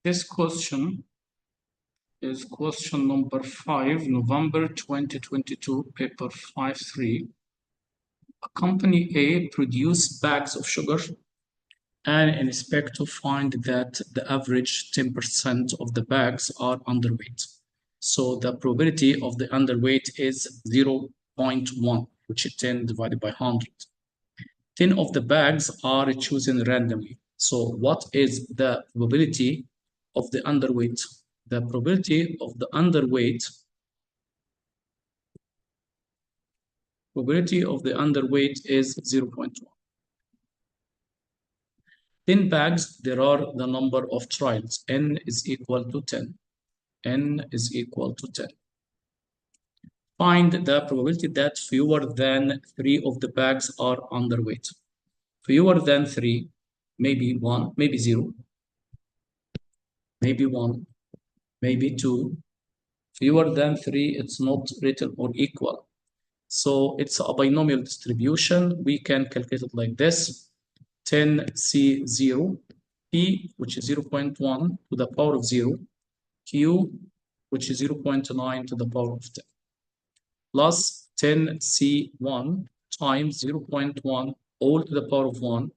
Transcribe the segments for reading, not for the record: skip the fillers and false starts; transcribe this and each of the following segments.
This question is question number 5, November 2022, paper 53. A company A produced bags of sugar and inspect to find that the average 10% of the bags are underweight. So the probability of the underweight is 0.1, which is 10 divided by 100. 10 of the bags are chosen randomly. So what is the probability of the underweight? The probability of the underweight is 0.1. 10 bags, there are the number of trials. N is equal to 10. N is equal to 10. Find the probability that fewer than 3 of the bags are underweight. Fewer than 3, maybe 1, maybe 0, maybe 1, maybe 2. Fewer than 3, it's not written or equal. So it's a binomial distribution. We can calculate it like this. 10C0, P, which is 0.1 to the power of 0, Q, which is 0.9 to the power of 10, plus 10C1 times 0.1 all to the power of 1,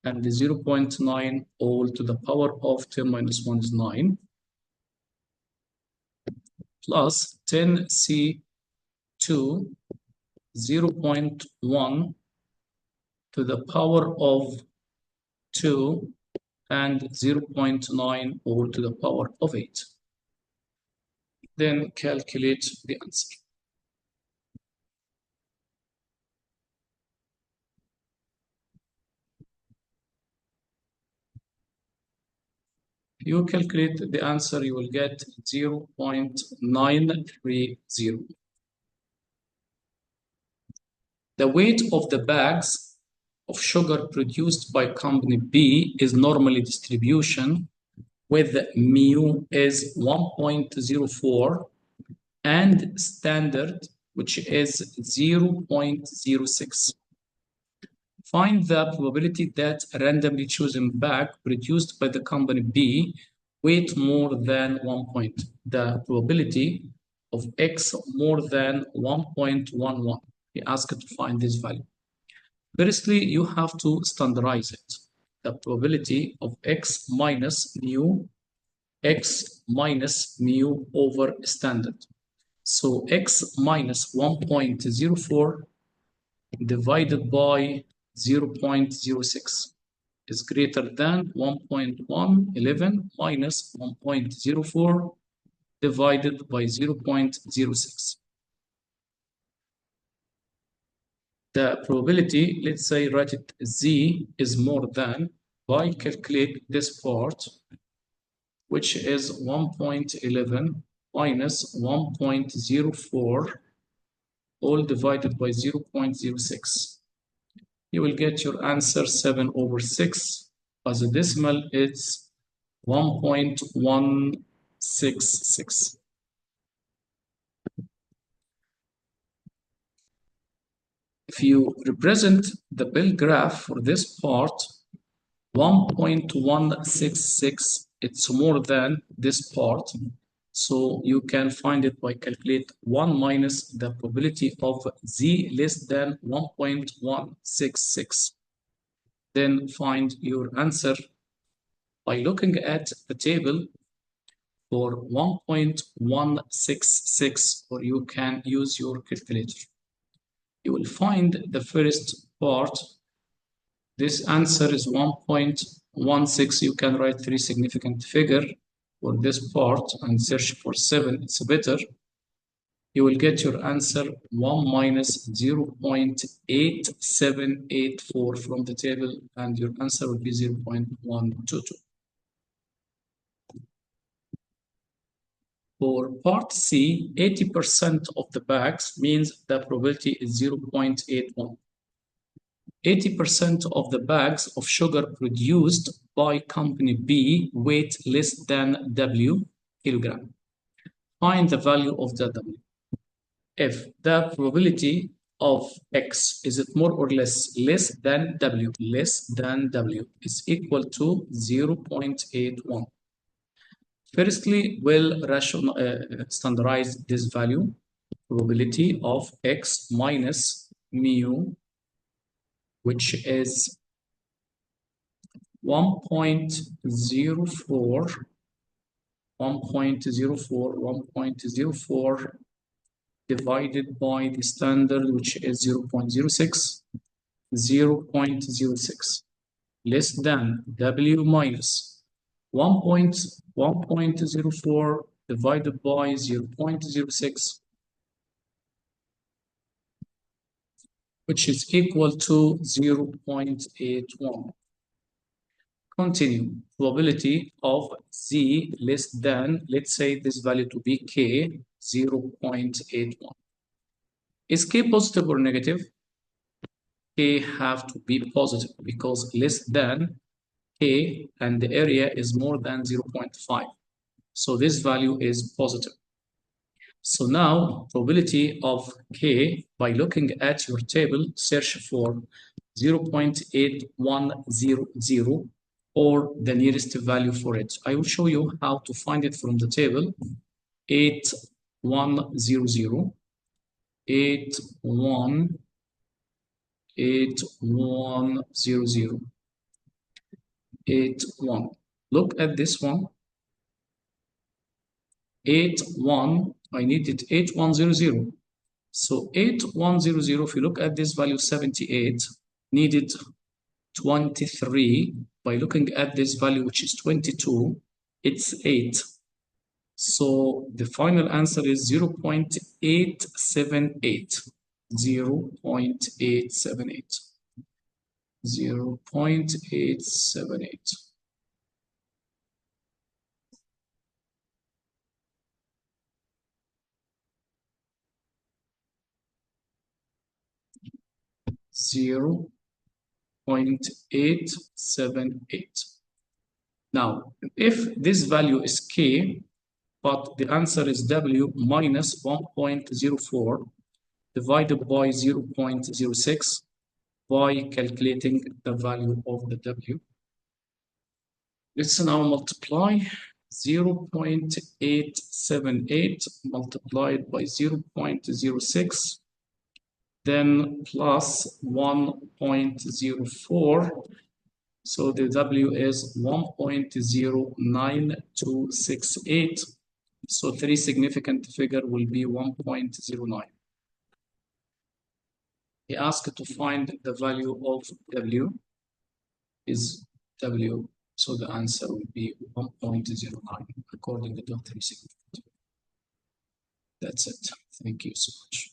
and the 0.9 all to the power of 10 minus 1 is 9, plus 10C2 0.1 to the power of 2 and 0.9 all to the power of 8. Then calculate the answer. If you calculate the answer, you will get 0.930. The weight of the bags of sugar produced by company B is normally distribution with mu is 1.04 and standard, which is 0.06. Find the probability that a randomly chosen bag produced by the company B weight more than 1 point. The probability of X more than 1.11. He asked to find this value. Firstly, you have to standardize it. The probability of X minus mu over standard. So X minus 1.04 divided by 0.06 is greater than 1.111 minus 1.04 divided by 0.06. The probability, let's say write it Z is more than, by calculate this part, which is 1.11 minus 1.04 all divided by 0.06. You will get your answer 7/6. As a decimal, it's 1.166. If you represent the Bell graph for this part, 1.166, it's more than this part. So you can find it by calculate 1 minus the probability of Z less than 1.166. Then find your answer by looking at the table for 1.166, or you can use your calculator. You will find the first part. This answer is 1.16. You can write 3 significant figure for this part and search for 7. It's better. You will get your answer 1 minus 0.8784 from the table, and your answer will be 0.122. For part C, 80% of the bags means the probability is 0.81. 80% of the bags of sugar produced by company B weight less than W kilogram. Find the value of the W. If the probability of X, is it more or less than W? Less than W is equal to 0.81. Firstly, we'll standardize this value, probability of x minus mu, which is 1.04 divided by the standard, which is 0.06, 0.06, less than W minus 1.04 divided by 0.06, which is equal to 0.81. Continue. Probability of Z less than, let's say this value to be K, 0.81. Is K positive or negative? K have to be positive because less than K and the area is more than 0.5. So this value is positive. So now probability of K, by looking at your table, search for 0.8100 or the nearest value for it. I will show you how to find it from the table. 8100, 8100, 81. Look at this one. 81, I needed 8100. So 8100, if you look at this value 78, needed 23. By looking at this value, which is 22, it's 8. So the final answer is 0.878. 0.878. 0.878. Zero 0.878. Now, if this value is K, but the answer is W minus 1.04 divided by 0.06 by calculating the value of the W. Let's now multiply 0.878 multiplied by 0.06, then plus 1.04. So the W is 1.09268. So three significant figure will be 1.09. He asked to find the value of W is W. So the answer will be 1.09 according to the three significant. That's it. Thank you so much.